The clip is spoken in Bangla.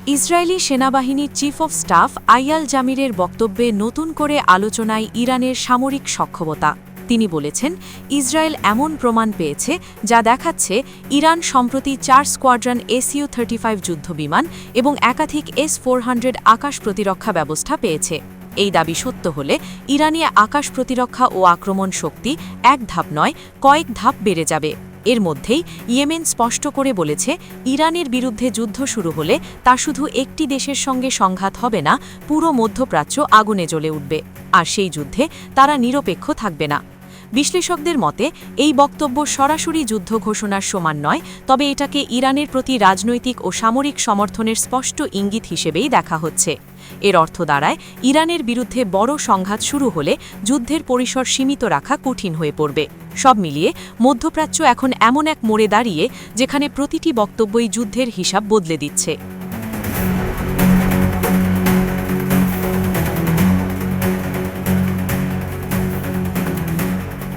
ইসরায়েলি সেনাবাহিনীর চিফ অব স্টাফ আইয়াল জামিরের বক্তব্যে নতুন করে আলোচনায় ইরানের সামরিক সক্ষমতা। তিনি বলেছেন, ইসরায়েল এমন প্রমাণ পেয়েছে যা দেখাচ্ছে ইরান সম্প্রতি 4 স্কোয়াড্রন SU-35 যুদ্ধবিমান এবং একাধিক S-400 আকাশ প্রতিরক্ষা ব্যবস্থা পেয়েছে। এই দাবি সত্য হলে ইরানি আকাশ প্রতিরক্ষা ও আক্রমণ শক্তি এক ধাপ নয়, কয়েক ধাপ বেড়ে যাবে। এর মধ্যেই ইয়েমেন স্পষ্ট করে বলেছে, ইরানের বিরুদ্ধে যুদ্ধ শুরু হলে তা শুধু একটি দেশের সঙ্গে সংঘাত হবে না, পুরো মধ্যপ্রাচ্য আগুনে জ্বলে উঠবে। আর সেই যুদ্ধে তারা নিরপেক্ষ থাকবে না। বিশ্লেষকদের মতে এই বক্তব্য সরাসরি যুদ্ধ ঘোষণার সমান নয়, তবে এটাকে ইরানের প্রতি রাজনৈতিক ও সামরিক সমর্থনের স্পষ্ট ইঙ্গিত হিসেবেই দেখা হচ্ছে। এর অর্থ দাঁড়ায়, ইরানের বিরুদ্ধে বড় সংঘাত শুরু হলে যুদ্ধের পরিসর সীমিত রাখা কঠিন হয়ে পড়বে। সব মিলিয়ে মধ্যপ্রাচ্য এখন এমন এক মোড়ে দাঁড়িয়ে যেখানে প্রতিটি বক্তব্যই যুদ্ধের হিসাব বদলে দিচ্ছে।